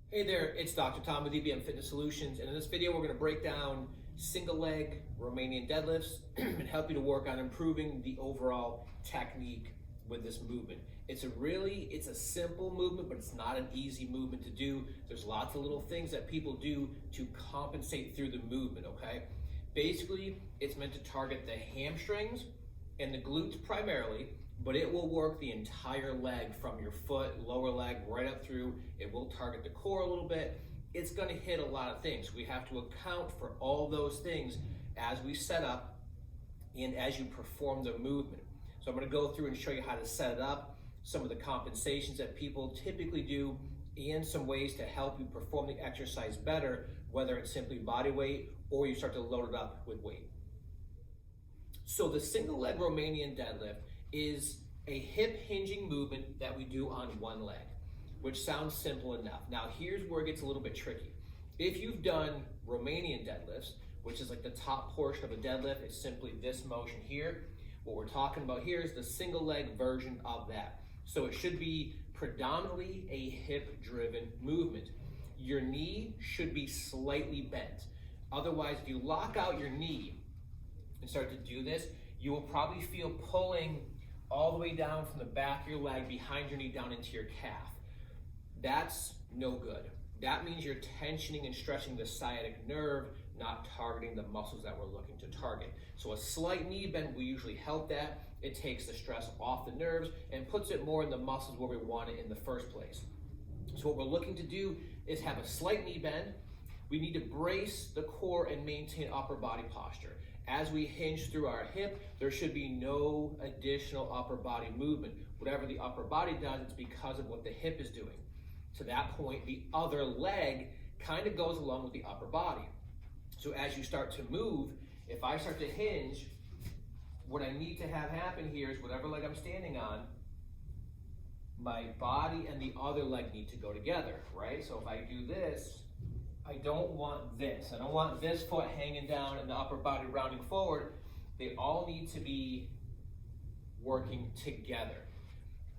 Hey there, it's Dr. Tom with EBM Fitness Solutions, and in this video we're going to break down single leg Romanian deadlifts and help you to work on improving the overall technique with this movement. It's a simple movement, but it's not an easy movement to do. There's lots of little things that people do to compensate through the movement, okay? Basically, it's meant to target the hamstrings and the glutes primarily, but it will work the entire leg from your foot, lower leg, right up through. It will target the core a little bit. It's gonna hit a lot of things. We have to account for all those things as we set up and as you perform the movement. So I'm gonna go through and show you how to set it up, some of the compensations that people typically do, and some ways to help you perform the exercise better, whether it's simply body weight or you start to load it up with weight. So the single leg Romanian deadlift is a hip hinging movement that we do on one leg, which sounds simple enough. Now here's where it gets a little bit tricky. If you've done Romanian deadlifts, which is like the top portion of a deadlift, it's simply this motion here. What we're talking about here is the single leg version of that. So it should be predominantly a hip driven movement. Your knee should be slightly bent. Otherwise, if you lock out your knee and start to do this, you will probably feel pulling all the way down from the back of your leg behind your knee down into your calf. That's no good. That means you're tensioning and stretching the sciatic nerve, not targeting the muscles that we're looking to target. So a slight knee bend will usually help that. It takes the stress off the nerves and puts it more in the muscles where we want it in the first place. So what we're looking to do is have a slight knee bend. We need to brace the core and maintain upper body posture. As we hinge through our hip, there should be no additional upper body movement. Whatever the upper body does, it's because of what the hip is doing. To that point, the other leg kind of goes along with the upper body. So as you start to move, if I start to hinge, what I need to have happen here is whatever leg I'm standing on, my body and the other leg need to go together, right? So if I do this, I don't want this. I don't want this foot hanging down and the upper body rounding forward. They all need to be working together.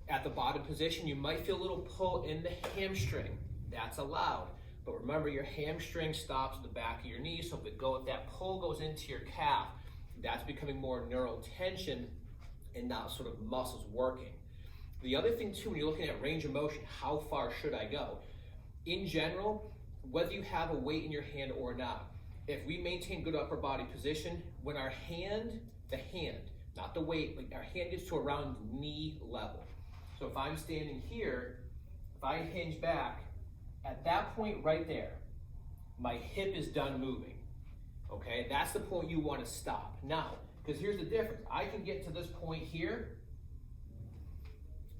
At the bottom position, you might feel a little pull in the hamstring. That's allowed. But remember, your hamstring stops at the back of your knee, so if that pull goes into your calf, that's becoming more neural tension and not sort of muscles working. The other thing too, when you're looking at range of motion, how far should I go? In general, whether you have a weight in your hand or not, if we maintain good upper body position, when our hand, not the weight, but our hand gets to around knee level. So if I'm standing here, if I hinge back, at that point right there, my hip is done moving, okay? That's the point you want to stop. Now, because here's the difference. I can get to this point here.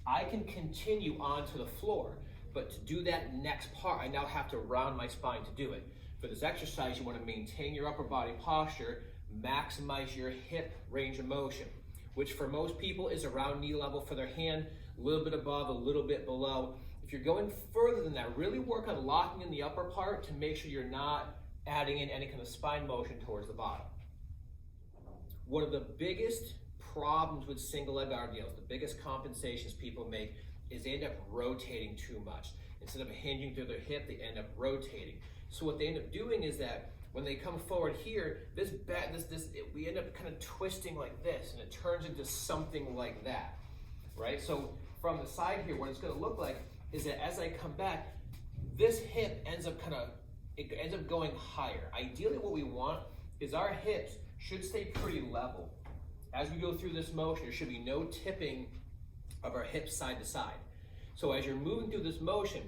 I can continue onto the floor. But to do that next part, I now have to round my spine to do it. For this exercise, you want to maintain your upper body posture, maximize your hip range of motion, which for most people is around knee level for their hand, a little bit above, a little bit below. If you're going further than that, really work on locking in the upper part to make sure you're not adding in any kind of spine motion towards the bottom. One of the biggest problems with single leg RDLs, the biggest compensations people make, is they end up rotating too much. Instead of hinging through their hip, they end up rotating. So what they end up doing is that when they come forward here, we end up kind of twisting like this, and it turns into something like that, right? So from the side here, what it's going to look like is that as I come back, this hip ends up going higher. Ideally, what we want is our hips should stay pretty level. As we go through this motion, there should be no tipping of our hips side to side. So as you're moving through this motion,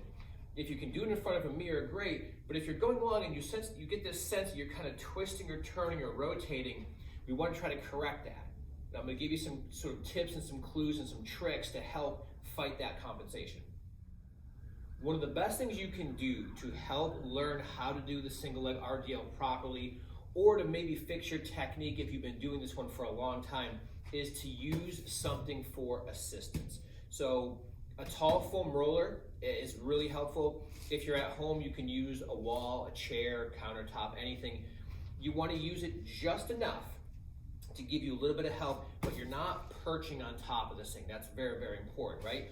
if you can do it in front of a mirror, great, but if you're going along and you get this sense that you're kind of twisting or turning or rotating, we want to try to correct that. Now I'm going to give you some sort of tips and some clues and some tricks to help fight that compensation. One of the best things you can do to help learn how to do the single leg RDL properly, or to maybe fix your technique if you've been doing this one for a long time, is to use something for assistance. So a tall foam roller is really helpful. If you're at home, you can use a wall, a chair, countertop, anything. You want to use it just enough to give you a little bit of help, but you're not perching on top of this thing. That's very, very important, right?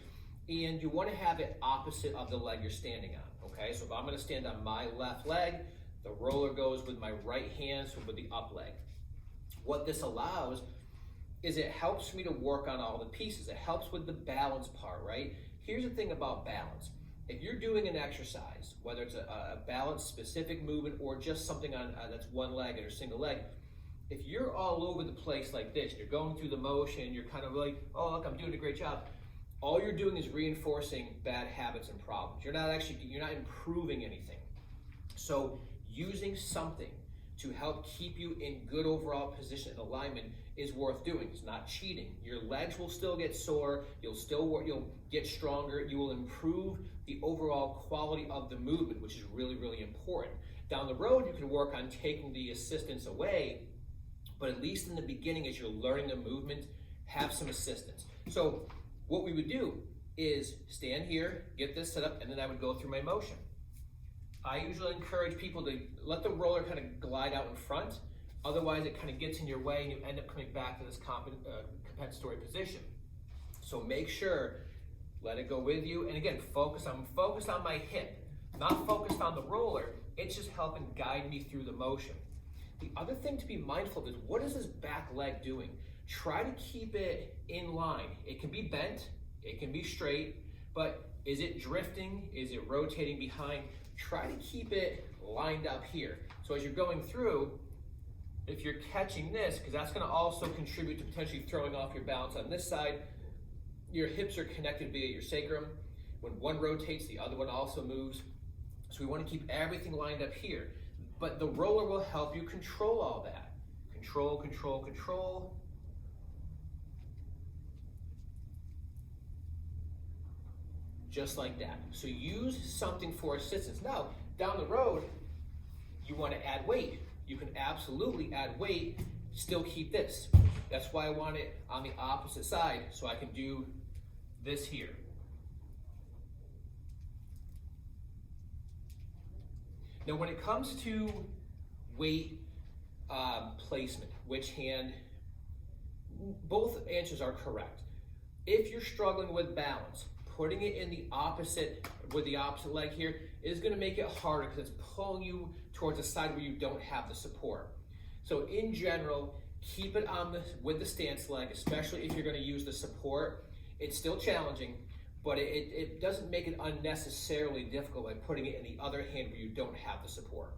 and you want to have it opposite of the leg you're standing on, okay? So if I'm going to stand on my left leg, the roller goes with my right hand, so with the up leg. What this allows is it helps me to work on all the pieces. It helps with the balance part, right? Here's the thing about balance. If you're doing an exercise, whether it's a balance specific movement or just something on that's one leg or a single leg, if you're all over the place like this, you're going through the motion, you're kind of like, oh look, I'm doing a great job. All you're doing is reinforcing bad habits and problems. You're not improving anything. So using something to help keep you in good overall position and alignment is worth doing. It's not cheating. Your legs will still get sore, you'll get stronger, you will improve the overall quality of the movement, which is really, really important. Down the road, you can work on taking the assistance away, but at least in the beginning, as you're learning the movement, have some assistance. So what we would do is stand here, get this set up, and then I would go through my motion. I usually encourage people to let the roller kind of glide out in front. Otherwise, it kind of gets in your way and you end up coming back to this compensatory position. So make sure, let it go with you. And again, I'm focused on my hip, not focused on the roller. It's just helping guide me through the motion. The other thing to be mindful of is, what is this back leg doing? Try to keep it in line. It can be bent, it can be straight, but is it drifting? Is it rotating behind? Try to keep it lined up here. So as you're going through, if you're catching this, because that's going to also contribute to potentially throwing off your balance on this side, your hips are connected via your sacrum. When one rotates, the other one also moves. So we want to keep everything lined up here. But the roller will help you control all that. Control, control, control. Just like that. So use something for assistance. Now, down the road, you want to add weight. You can absolutely add weight, still keep this. That's why I want it on the opposite side, so I can do this here. Now, when it comes to weight placement, which hand, both answers are correct. If you're struggling with balance, putting it in the opposite, with the opposite leg here, is going to make it harder because it's pulling you towards the side where you don't have the support. So in general, keep it on with the stance leg, especially if you're going to use the support. It's still challenging, but it doesn't make it unnecessarily difficult by putting it in the other hand where you don't have the support.